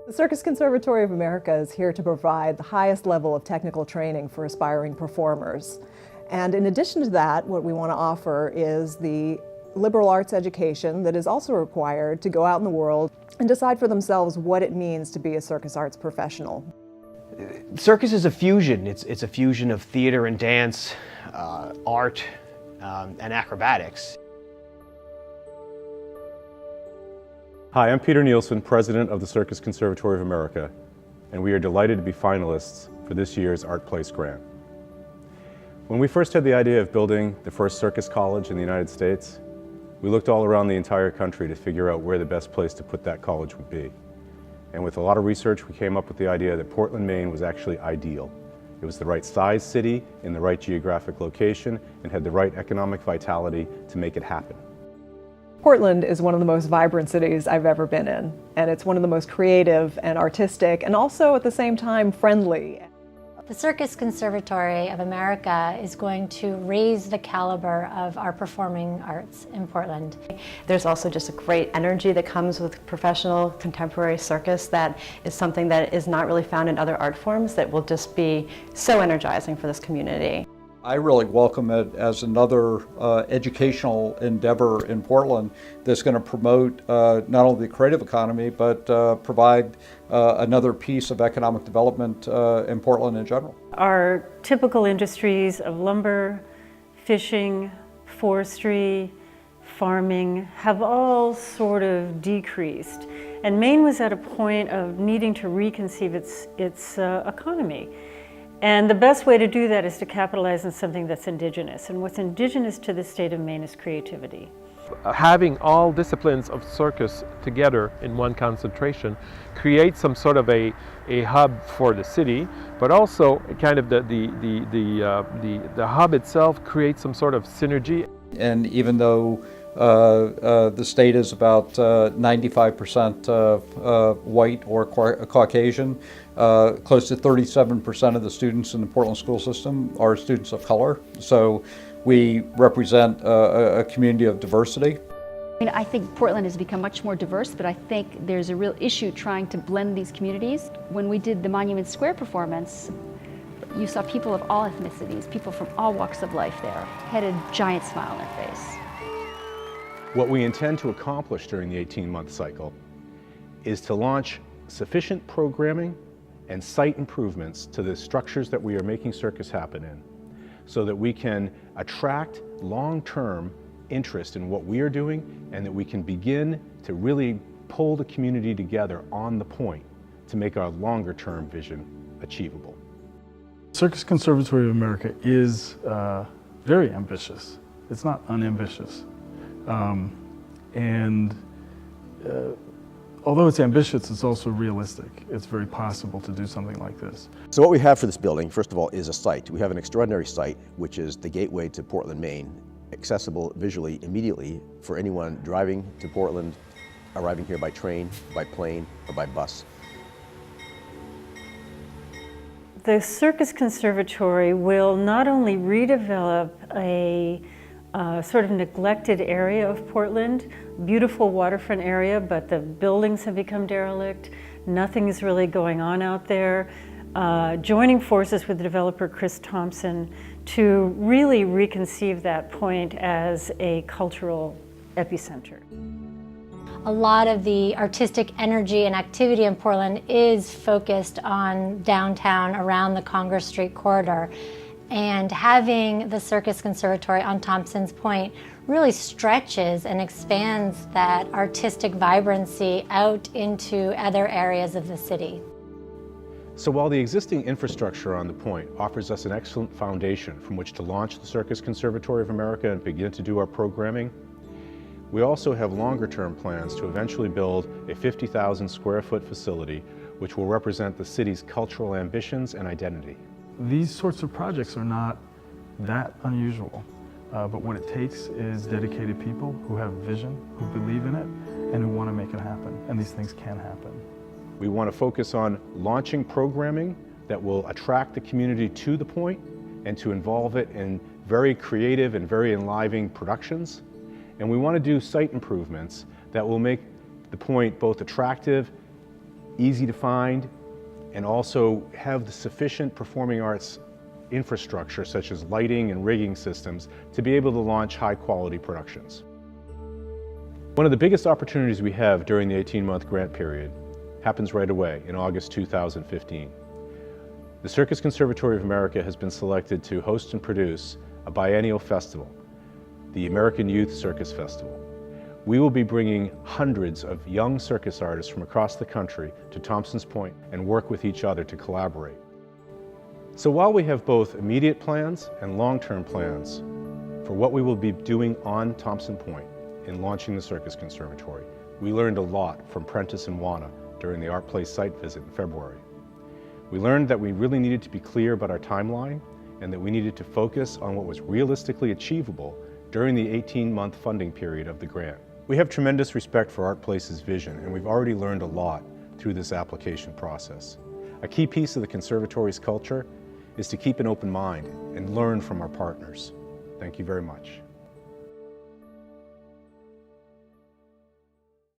The Circus Conservatory of America is here to provide the highest level of technical training for aspiring performers. And in addition to that, what we want to offer is the liberal arts education that is also required to go out in the world and decide for themselves what it means to be a circus arts professional. Circus is a fusion. It's a fusion of theater and dance, art, and acrobatics. Hi, I'm Peter Nielsen, President of the Circus Conservatory of America, and we are delighted to be finalists for this year's Art Place Grant. When we first had the idea of building the first circus college in the United States, we looked all around the entire country to figure out where the best place to put that college would be. And with a lot of research, we came up with the idea that Portland, Maine was actually ideal. It was the right size city, in the right geographic location, and had the right economic vitality to make it happen. Portland is one of the most vibrant cities I've ever been in, and it's one of the most creative and artistic and also at the same time friendly. The Circus Conservatory of America is going to raise the caliber of our performing arts in Portland. There's also just a great energy that comes with professional contemporary circus that is something that is not really found in other art forms that will just be so energizing for this community. I really welcome it as another educational endeavor in Portland that's going to promote not only the creative economy, but provide another piece of economic development in Portland in general. Our typical industries of lumber, fishing, forestry, farming have all sort of decreased. And Maine was at a point of needing to reconceive its economy. And the best way to do that is to capitalize on something that's indigenous. And what's indigenous to the state of Maine is creativity. Having all disciplines of circus together in one concentration creates some sort of a hub for the city, but also kind of the hub itself creates some sort of synergy. And even though the state is about 95% white or Caucasian, close to 37% of the students in the Portland school system are students of color. So we represent a community of diversity. I think Portland has become much more diverse, but I think there's a real issue trying to blend these communities. When we did the Monument Square performance, you saw people of all ethnicities, people from all walks of life there, had a giant smile on their face. What we intend to accomplish during the 18-month cycle is to launch sufficient programming and site improvements to the structures that we are making circus happen in, so that we can attract long-term interest in what we are doing and that we can begin to really pull the community together on the point to make our longer-term vision achievable. Circus Conservatory of America is very ambitious. It's not unambitious. Although it's ambitious, it's also realistic. It's very possible to do something like this. So what we have for this building, first of all, is a site. We have an extraordinary site, which is the gateway to Portland, Maine, accessible visually immediately for anyone driving to Portland, arriving here by train, by plane, or by bus. The Circus Conservatory will not only redevelop a sort of neglected area of Portland, beautiful waterfront area, but the buildings have become derelict. Nothing is really going on out there. Joining forces with the developer Chris Thompson to really reconceive that point as a cultural epicenter. A lot of the artistic energy and activity in Portland is focused on downtown around the Congress Street corridor. And having the Circus Conservatory on Thompson's Point really stretches and expands that artistic vibrancy out into other areas of the city. So while the existing infrastructure on the point offers us an excellent foundation from which to launch the Circus Conservatory of America and begin to do our programming, we also have longer-term plans to eventually build a 50,000 square foot facility which will represent the city's cultural ambitions and identity. These sorts of projects are not that unusual, but what it takes is dedicated people who have vision, who believe in it, and who want to make it happen, and these things can happen. We want to focus on launching programming that will attract the community to the point and to involve it in very creative and very enlivening productions. And we want to do site improvements that will make the point both attractive easy to find, and also have the sufficient performing arts infrastructure such as lighting and rigging systems to be able to launch high quality productions. One of the biggest opportunities we have during the 18-month grant period happens right away in August 2015. The Circus Conservatory of America has been selected to host and produce a biennial festival, the American Youth Circus Festival. We will be bringing hundreds of young circus artists from across the country to Thompson's Point and work with each other to collaborate. So while we have both immediate plans and long-term plans for what we will be doing on Thompson Point in launching the Circus Conservatory, we learned a lot from Prentice and Juana during the Art Place site visit in February. We learned that we really needed to be clear about our timeline and that we needed to focus on what was realistically achievable during the 18-month funding period of the grant. We have tremendous respect for Art Place's vision, and we've already learned a lot through this application process. A key piece of the Conservatory's culture is to keep an open mind and learn from our partners. Thank you very much.